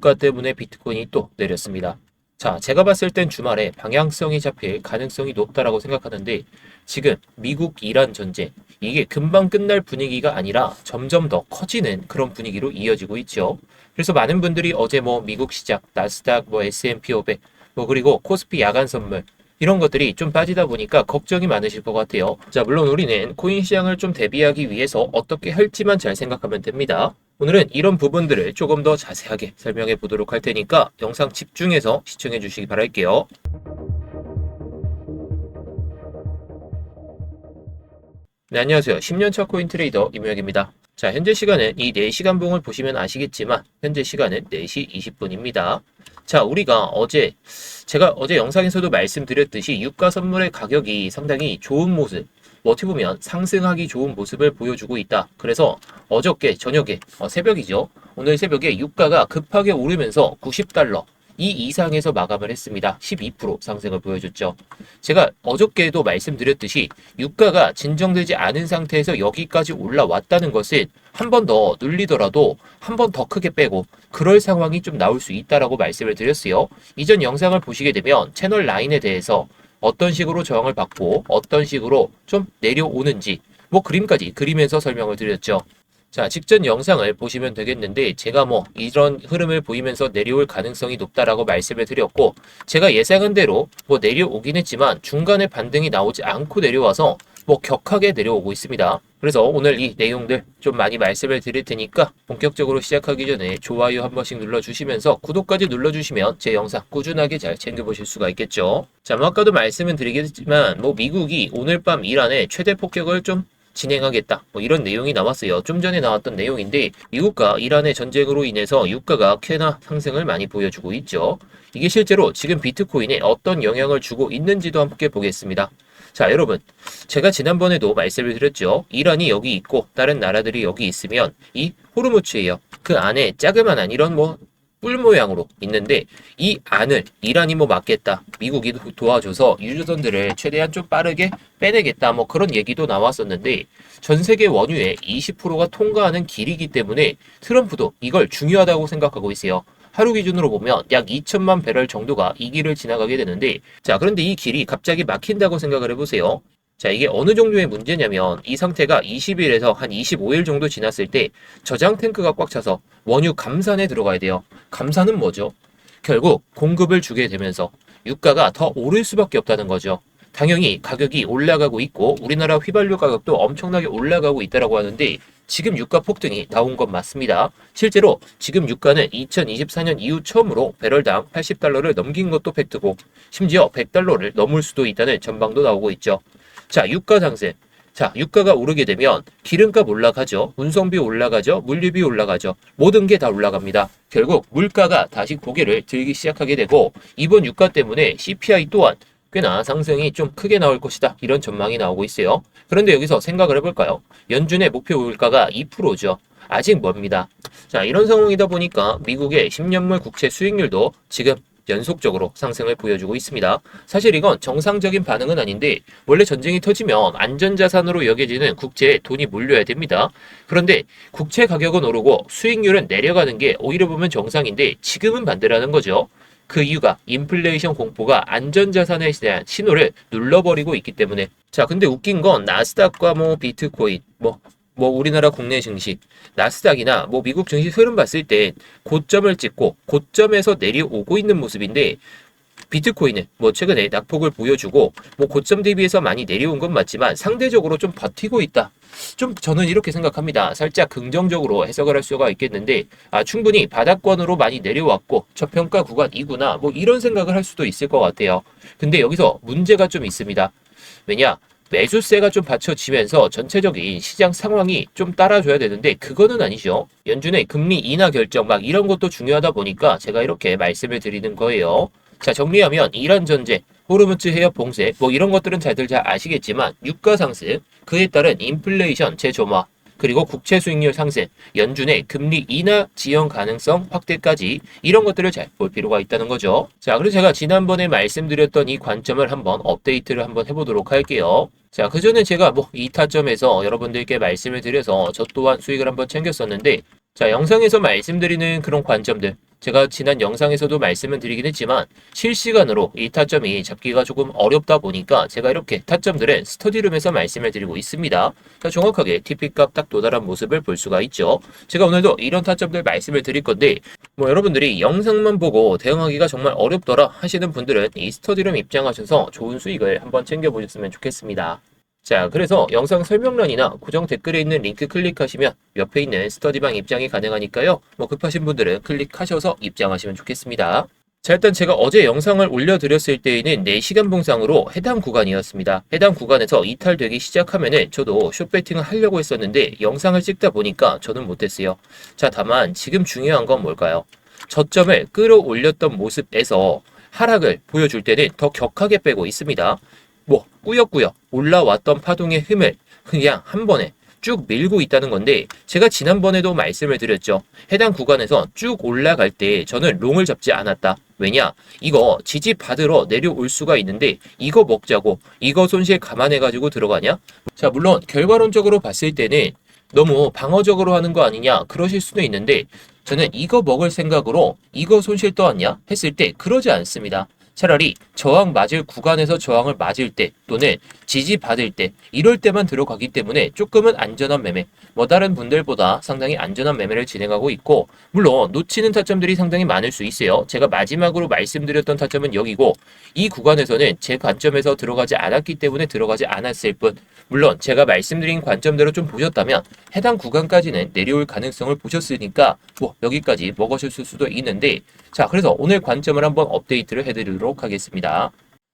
유가 때문에 비트코인이 또 내렸습니다. 자, 제가 봤을 땐 주말에 방향성이 잡힐 가능성이 높다라고 생각하는데 지금 미국 이란 전쟁 이게 금방 끝날 분위기가 아니라 점점 더 커지는 그런 분위기로 이어지고 있죠. 그래서 많은 분들이 어제 뭐 미국 시장, 나스닥, 뭐 S&P 500, 뭐 그리고 코스피 야간 선물 이런 것들이 좀 빠지다 보니까 걱정이 많으실 것 같아요. 자, 물론 우리는 코인 시장을 좀 대비하기 위해서 어떻게 할지만 잘 생각하면 됩니다. 오늘은 이런 부분들을 조금 더 자세하게 설명해 보도록 할 테니까 영상 집중해서 시청해 주시기 바랄게요. 네, 안녕하세요. 10년차 코인 트레이더 임효혁입니다. 자, 현재 시간은 이 4시간 봉을 보시면 아시겠지만 현재 시간은 4시 20분입니다. 자, 제가 어제 영상에서도 말씀드렸듯이 유가 선물의 가격이 상당히 좋은 모습, 어떻게 보면 상승하기 좋은 모습을 보여주고 있다. 그래서 어저께 저녁에 새벽이죠. 오늘 새벽에 유가가 급하게 오르면서 90달러 이 이상에서 마감을 했습니다. 12% 상승을 보여줬죠. 제가 어저께도 말씀드렸듯이 유가가 진정되지 않은 상태에서 여기까지 올라왔다는 것은 한 번 더 눌리더라도 한 번 더 크게 빼고 그럴 상황이 좀 나올 수 있다라고 말씀을 드렸어요. 이전 영상을 보시게 되면 채널 라인에 대해서 어떤 식으로 저항을 받고 어떤 식으로 좀 내려오는지 뭐 그림까지 그리면서 설명을 드렸죠. 자, 직전 영상을 보시면 되겠는데 제가 뭐 이런 흐름을 보이면서 내려올 가능성이 높다라고 말씀을 드렸고 제가 예상한 대로 뭐 내려오긴 했지만 중간에 반등이 나오지 않고 내려와서 뭐 격하게 내려오고 있습니다. 그래서 오늘 이 내용들 좀 많이 말씀을 드릴 테니까 본격적으로 시작하기 전에 좋아요 한 번씩 눌러주시면서 구독까지 눌러주시면 제 영상 꾸준하게 잘 챙겨보실 수가 있겠죠. 자, 뭐 아까도 말씀은 드리겠지만 뭐 미국이 오늘 밤 이란에 최대 폭격을 좀 진행하겠다. 뭐 이런 내용이 나왔어요. 좀 전에 나왔던 내용인데 미국과 이란의 전쟁으로 인해서 유가가 꽤나 상승을 많이 보여주고 있죠. 이게 실제로 지금 비트코인에 어떤 영향을 주고 있는지도 함께 보겠습니다. 자, 여러분, 제가 지난번에도 말씀을 드렸죠. 이란이 여기 있고 다른 나라들이 여기 있으면 이 호르무즈예요. 그 안에 자그마한 이런 뭐 뿔 모양으로 있는데 이 안을 이란이 뭐 막겠다. 미국이 도와줘서 유조선들을 최대한 좀 빠르게 빼내겠다. 뭐 그런 얘기도 나왔었는데 전 세계 원유의 20%가 통과하는 길이기 때문에 트럼프도 이걸 중요하다고 생각하고 있어요. 하루 기준으로 보면 약 2천만 배럴 정도가 이 길을 지나가게 되는데 자, 그런데 이 길이 갑자기 막힌다고 생각을 해보세요. 자, 이게 어느 정도의 문제냐면 이 상태가 20일에서 한 25일 정도 지났을 때 저장 탱크가 꽉 차서 원유 감산에 들어가야 돼요. 감산은 뭐죠? 결국 공급을 주게 되면서 유가가 더 오를 수밖에 없다는 거죠. 당연히 가격이 올라가고 있고 우리나라 휘발유 가격도 엄청나게 올라가고 있다고 하는데 지금 유가 폭등이 나온 건 맞습니다. 실제로 지금 유가는 2024년 이후 처음으로 배럴당 80달러를 넘긴 것도 팩트고 심지어 100달러를 넘을 수도 있다는 전망도 나오고 있죠. 자, 유가 상승. 자, 유가가 오르게 되면 기름값 올라가죠. 운송비 올라가죠. 물류비 올라가죠. 모든 게 다 올라갑니다. 결국 물가가 다시 고개를 들기 시작하게 되고 이번 유가 때문에 CPI 또한 꽤나 상승이 좀 크게 나올 것이다. 이런 전망이 나오고 있어요. 그런데 여기서 생각을 해볼까요? 연준의 목표 물가가 2%죠. 아직 멉니다. 자, 이런 상황이다 보니까 미국의 10년물 국채 수익률도 지금 연속적으로 상승을 보여주고 있습니다. 사실 이건 정상적인 반응은 아닌데 원래 전쟁이 터지면 안전자산으로 여겨지는 국채에 돈이 몰려야 됩니다. 그런데 국채 가격은 오르고 수익률은 내려가는 게 오히려 보면 정상인데 지금은 반대라는 거죠. 그 이유가 인플레이션 공포가 안전자산에 대한 신호를 눌러버리고 있기 때문에 자, 근데 웃긴 건 나스닥과 뭐 비트코인 뭐 우리나라 국내 증시, 나스닥이나 뭐 미국 증시 흐름 봤을 때 고점을 찍고 고점에서 내려오고 있는 모습인데 비트코인은 뭐 최근에 낙폭을 보여주고 뭐 고점 대비해서 많이 내려온 건 맞지만 상대적으로 좀 버티고 있다. 좀 저는 이렇게 생각합니다. 살짝 긍정적으로 해석을 할 수가 있겠는데 충분히 바닥권으로 많이 내려왔고 저평가 구간이구나 뭐 이런 생각을 할 수도 있을 것 같아요. 근데 여기서 문제가 좀 있습니다. 왜냐? 매수세가 좀 받쳐지면서 전체적인 시장 상황이 좀 따라줘야 되는데 그거는 아니죠. 연준의 금리 인하 결정 막 이런 것도 중요하다 보니까 제가 이렇게 말씀을 드리는 거예요. 자, 정리하면 이란 전쟁, 호르무즈 해협 봉쇄 뭐 이런 것들은 다들 잘 아시겠지만 유가 상승, 그에 따른 인플레이션 재점화, 그리고 국채 수익률 상승, 연준의 금리 인하 지연 가능성 확대까지 이런 것들을 잘 볼 필요가 있다는 거죠. 자, 그래서 제가 지난번에 말씀드렸던 이 관점을 한번 업데이트를 한번 해보도록 할게요. 자, 그 전에 제가 뭐 2타점에서 여러분들께 말씀을 드려서 저 또한 수익을 한번 챙겼었는데 자, 영상에서 말씀드리는 그런 관점들 제가 지난 영상에서도 말씀을 드리긴 했지만 실시간으로 이 타점이 잡기가 조금 어렵다 보니까 제가 이렇게 타점들은 스터디룸에서 말씀을 드리고 있습니다. 자, 정확하게 TP값 딱 도달한 모습을 볼 수가 있죠. 제가 오늘도 이런 타점들 말씀을 드릴 건데 뭐 여러분들이 영상만 보고 대응하기가 정말 어렵더라 하시는 분들은 이 스터디룸 입장하셔서 좋은 수익을 한번 챙겨보셨으면 좋겠습니다. 자, 그래서 영상 설명란이나 고정 댓글에 있는 링크 클릭하시면 옆에 있는 스터디방 입장이 가능하니까요. 뭐 급하신 분들은 클릭하셔서 입장하시면 좋겠습니다. 자, 일단 제가 어제 영상을 올려드렸을 때에는 4시간 봉상으로 해당 구간이었습니다. 해당 구간에서 이탈되기 시작하면은 저도 숏배팅을 하려고 했었는데 영상을 찍다 보니까 저는 못했어요. 자, 다만 지금 중요한 건 뭘까요? 저점을 끌어올렸던 모습에서 하락을 보여줄 때는 더 격하게 빼고 있습니다. 뭐 꾸역꾸역 올라왔던 파동의 힘을 그냥 한 번에 쭉 밀고 있다는 건데 제가 지난번에도 말씀을 드렸죠. 해당 구간에서 쭉 올라갈 때 저는 롱을 잡지 않았다. 왜냐? 이거 지지 받으러 내려올 수가 있는데 이거 먹자고 이거 손실 감안해가지고 들어가냐? 자, 물론 결과론적으로 봤을 때는 너무 방어적으로 하는 거 아니냐 그러실 수도 있는데 저는 이거 먹을 생각으로 이거 손실 떠왔냐 했을 때 그러지 않습니다. 차라리 저항 맞을 구간에서 저항을 맞을 때 또는 지지 받을 때 이럴 때만 들어가기 때문에 조금은 안전한 매매, 뭐 다른 분들보다 상당히 안전한 매매를 진행하고 있고 물론 놓치는 타점들이 상당히 많을 수 있어요. 제가 마지막으로 말씀드렸던 타점은 여기고 이 구간에서는 제 관점에서 들어가지 않았기 때문에 들어가지 않았을 뿐 물론 제가 말씀드린 관점대로 좀 보셨다면 해당 구간까지는 내려올 가능성을 보셨으니까 뭐 여기까지 먹으셨을 수도 있는데 자, 그래서 오늘 관점을 한번 업데이트를 해드리도록 하겠습니다.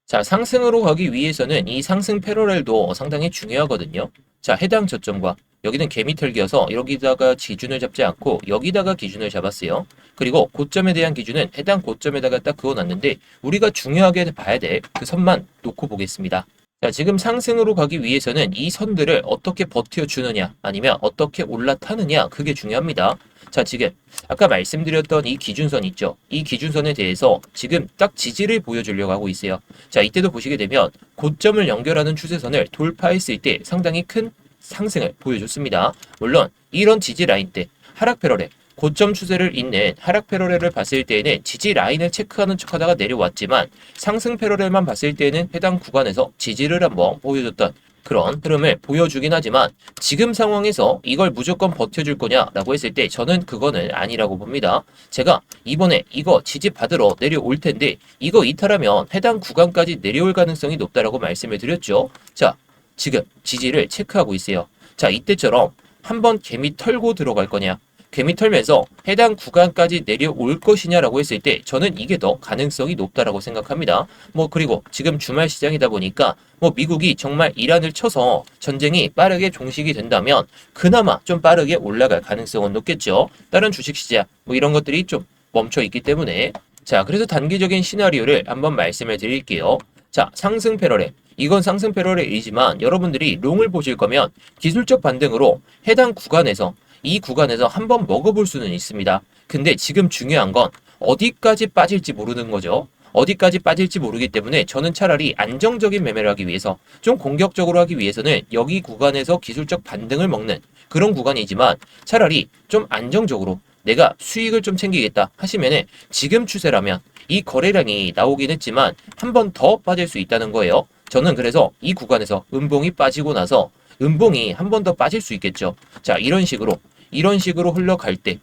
자, 상승으로 가기 위해서는 이 상승 패러렐도 상당히 중요하거든요. 자, 해당 저점과 여기는 개미털기여서 여기다가 기준을 잡지 않고 여기다가 기준을 잡았어요. 그리고 고점에 대한 기준은 해당 고점에다가 딱 그어놨는데 우리가 중요하게 봐야 될 그 선만 놓고 보겠습니다. 자, 지금 상승으로 가기 위해서는 이 선들을 어떻게 버텨주느냐 아니면 어떻게 올라타느냐 그게 중요합니다. 자, 지금 아까 말씀드렸던 이 기준선 있죠? 이 기준선에 대해서 지금 딱 지지를 보여주려고 하고 있어요. 자, 이때도 보시게 되면 고점을 연결하는 추세선을 돌파했을 때 상당히 큰 상승을 보여줬습니다. 물론 이런 지지 라인 때 하락 패러렐 고점 추세를 잇는 하락 패러렐을 봤을 때에는 지지 라인을 체크하는 척하다가 내려왔지만 상승 패러렐만 봤을 때는 해당 구간에서 지지를 한번 보여줬던 그런 흐름을 보여주긴 하지만 지금 상황에서 이걸 무조건 버텨줄 거냐라고 했을 때 저는 그거는 아니라고 봅니다. 제가 이번에 이거 지지 받으러 내려올 텐데 이거 이탈하면 해당 구간까지 내려올 가능성이 높다라고 말씀을 드렸죠. 자, 지금 지지를 체크하고 있어요. 자, 이때처럼 한번 개미 털고 들어갈 거냐 개미 털면서 해당 구간까지 내려올 것이냐라고 했을 때 저는 이게 더 가능성이 높다라고 생각합니다. 뭐 그리고 지금 주말 시장이다 보니까 뭐 미국이 정말 이란을 쳐서 전쟁이 빠르게 종식이 된다면 그나마 좀 빠르게 올라갈 가능성은 높겠죠. 다른 주식시장 뭐 이런 것들이 좀 멈춰 있기 때문에 자, 그래서 단기적인 시나리오를 한번 말씀을 드릴게요. 자, 상승 패러렐 이건 상승 패러렐이지만 여러분들이 롱을 보실 거면 기술적 반등으로 해당 구간에서 이 구간에서 한번 먹어볼 수는 있습니다. 근데 지금 중요한 건 어디까지 빠질지 모르는 거죠. 어디까지 빠질지 모르기 때문에 저는 차라리 안정적인 매매를 하기 위해서 좀 공격적으로 하기 위해서는 여기 구간에서 기술적 반등을 먹는 그런 구간이지만 차라리 좀 안정적으로 내가 수익을 좀 챙기겠다 하시면은 지금 추세라면 이 거래량이 나오긴 했지만 한 번 더 빠질 수 있다는 거예요. 저는 그래서 이 구간에서 음봉이 빠지고 나서 음봉이 한 번 더 빠질 수 있겠죠. 자, 이런 식으로 흘러갈 때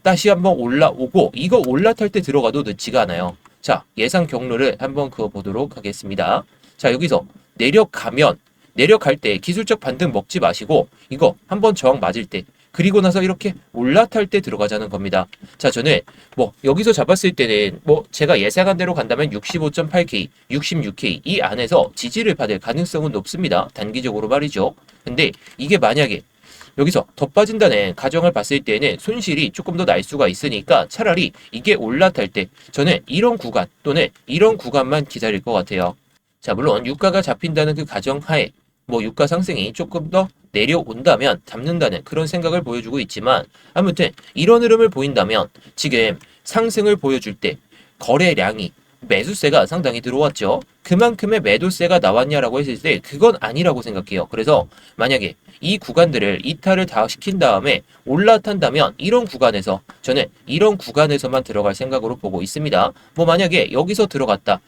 다시 한번 올라오고 이거 올라탈 때 들어가도 늦지가 않아요. 자, 예상 경로를 한번 그어보도록 하겠습니다. 자, 여기서 내려갈 때 기술적 반등 먹지 마시고 이거 한번 저항 맞을 때 그리고 나서 이렇게 올라탈 때 들어가자는 겁니다. 자, 저는 뭐 여기서 잡았을 때는 뭐 제가 예상한 대로 간다면 65.8K, 66K 이 안에서 지지를 받을 가능성은 높습니다. 단기적으로 말이죠. 근데 이게 만약에 여기서 더 빠진다는 가정을 봤을 때는 손실이 조금 더 날 수가 있으니까 차라리 이게 올라탈 때 저는 이런 구간 또는 이런 구간만 기다릴 것 같아요. 자, 물론 유가가 잡힌다는 그 가정 하에 뭐 유가 상승이 조금 더 내려온다면 잡는다는 그런 생각을 보여주고 있지만 아무튼 이런 흐름을 보인다면 지금 상승을 보여줄 때 거래량이 매수세가 상당히 들어왔죠. 그만큼의 매도세가 나왔냐라고 했을 때 그건 아니라고 생각해요. 그래서 만약에 이 구간들을 이탈을 다 시킨 다음에 올라탄다면 이런 구간에서 저는 이런 구간에서만 들어갈 생각으로 보고 있습니다. 뭐 만약에 여기서 들어갔다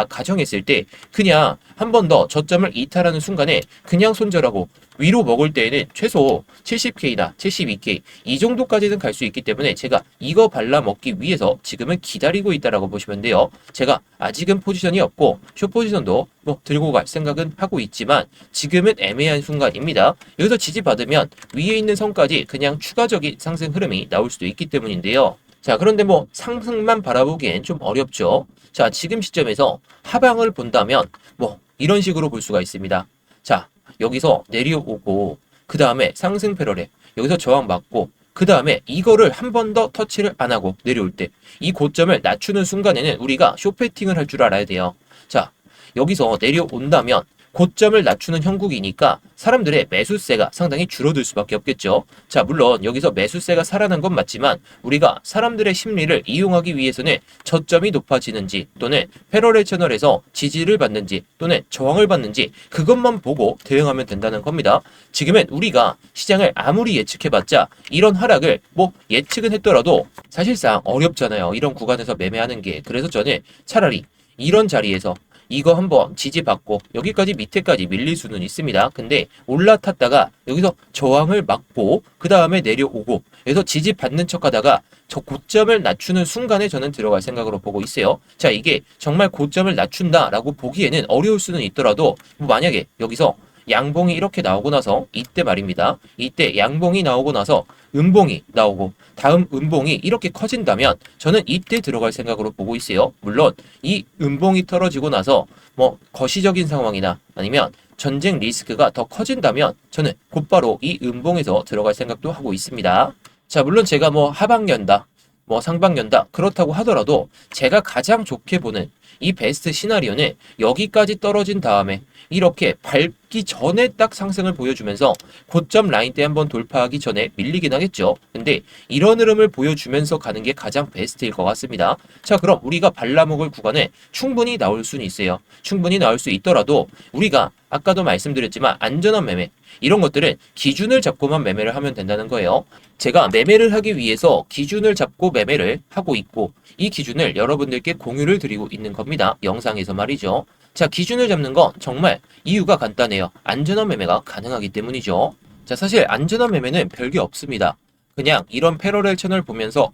가정했을 때 그냥 한 번 더 저점을 이탈하는 순간에 그냥 손절하고 위로 먹을 때에는 최소 70K나 72K 이 정도까지는 갈 수 있기 때문에 제가 이거 발라 먹기 위해서 지금은 기다리고 있다라고 보시면 돼요. 제가 아직은 포지션이 없고 숏 포지션도 뭐 들고 갈 생각은 하고 있지만 지금은 애매한 순간입니다. 여기서 지지받으면 위에 있는 선까지 그냥 추가적인 상승 흐름이 나올 수도 있기 때문인데요. 자, 그런데 뭐 상승만 바라보기엔 좀 어렵죠. 자, 지금 시점에서 하방을 본다면 뭐 이런 식으로 볼 수가 있습니다. 자, 여기서 내려오고 그 다음에 상승 패러렐 여기서 저항 맞고 그 다음에 이거를 한 번 더 터치를 안 하고 내려올 때 이 고점을 낮추는 순간에는 우리가 숏패팅을 할 줄 알아야 돼요. 자, 여기서 내려온다면 고점을 낮추는 형국이니까 사람들의 매수세가 상당히 줄어들 수밖에 없겠죠. 자, 물론 여기서 매수세가 살아난 건 맞지만 우리가 사람들의 심리를 이용하기 위해서는 저점이 높아지는지 또는 패러렐 채널에서 지지를 받는지 또는 저항을 받는지 그것만 보고 대응하면 된다는 겁니다. 지금은 우리가 시장을 아무리 예측해봤자 이런 하락을 뭐 예측은 했더라도 사실상 어렵잖아요. 이런 구간에서 매매하는 게. 그래서 저는 차라리 이런 자리에서 이거 한번 지지받고 여기까지 밑에까지 밀릴 수는 있습니다. 근데 올라탔다가 여기서 저항을 막고 그 다음에 내려오고 여기서 지지받는 척 하다가 저 고점을 낮추는 순간에 저는 들어갈 생각으로 보고 있어요. 자, 이게 정말 고점을 낮춘다라고 보기에는 어려울 수는 있더라도 뭐 만약에 여기서 양봉이 이렇게 나오고 나서 이때 말입니다. 이때 양봉이 나오고 나서 음봉이 나오고 다음 음봉이 이렇게 커진다면 저는 이때 들어갈 생각으로 보고 있어요. 물론 이 음봉이 떨어지고 나서 뭐 거시적인 상황이나 아니면 전쟁 리스크가 더 커진다면 저는 곧바로 이 음봉에서 들어갈 생각도 하고 있습니다. 자, 물론 제가 뭐 하방 연다, 뭐 상방 연다 그렇다고 하더라도 제가 가장 좋게 보는 이 베스트 시나리오는 여기까지 떨어진 다음에 이렇게 밟기 전에 딱 상승을 보여주면서 고점 라인대 한번 돌파하기 전에 밀리긴 하겠죠. 근데 이런 흐름을 보여주면서 가는 게 가장 베스트일 것 같습니다. 자, 그럼 우리가 발라먹을 구간에 충분히 나올 수는 있어요. 충분히 나올 수 있더라도 우리가 아까도 말씀드렸지만 안전한 매매 이런 것들은 기준을 잡고만 매매를 하면 된다는 거예요. 제가 매매를 하기 위해서 기준을 잡고 매매를 하고 있고 이 기준을 여러분들께 공유를 드리고 있는 겁니다. 영상에서 말이죠. 자, 기준을 잡는 건 정말 이유가 간단해요. 안전한 매매가 가능하기 때문이죠. 자, 사실 안전한 매매는 별게 없습니다. 그냥 이런 패러렐 채널 보면서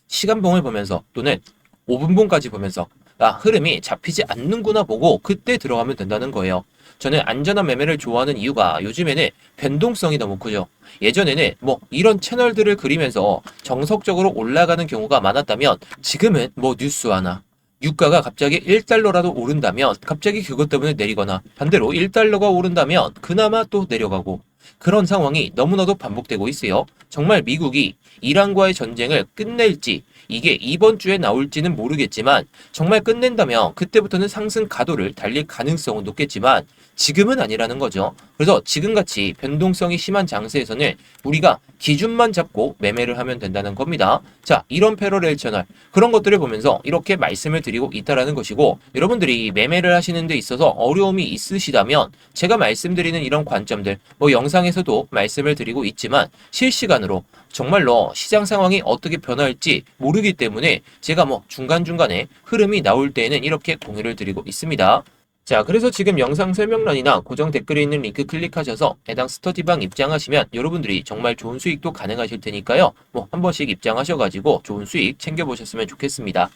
시간봉을 보면서 또는 5분봉까지 보면서 흐름이 잡히지 않는구나 보고 그때 들어가면 된다는 거예요. 저는 안전한 매매를 좋아하는 이유가 요즘에는 변동성이 너무 크죠. 예전에는 뭐 이런 채널들을 그리면서 정석적으로 올라가는 경우가 많았다면 지금은 뭐 뉴스 하나 유가가 갑자기 1달러라도 오른다면 갑자기 그것 때문에 내리거나 반대로 1달러가 오른다면 그나마 또 내려가고 그런 상황이 너무나도 반복되고 있어요. 정말 미국이 이란과의 전쟁을 끝낼지 이게 이번 주에 나올지는 모르겠지만 정말 끝낸다면 그때부터는 상승 가도를 달릴 가능성은 높겠지만 지금은 아니라는 거죠. 그래서 지금같이 변동성이 심한 장세에서는 우리가 기준만 잡고 매매를 하면 된다는 겁니다. 자, 이런 패러렐 채널 그런 것들을 보면서 이렇게 말씀을 드리고 있다라는 것이고 여러분들이 매매를 하시는 데 있어서 어려움이 있으시다면 제가 말씀드리는 이런 관점들 뭐 영상에서도 말씀을 드리고 있지만 실시간으로 정말로 시장 상황이 어떻게 변할지 모르기 때문에 제가 뭐 중간중간에 흐름이 나올 때에는 이렇게 공유를 드리고 있습니다. 자, 그래서 지금 영상 설명란이나 고정 댓글에 있는 링크 클릭하셔서 해당 스터디방 입장하시면 여러분들이 정말 좋은 수익도 가능하실 테니까요. 뭐 한 번씩 입장하셔가지고 좋은 수익 챙겨보셨으면 좋겠습니다.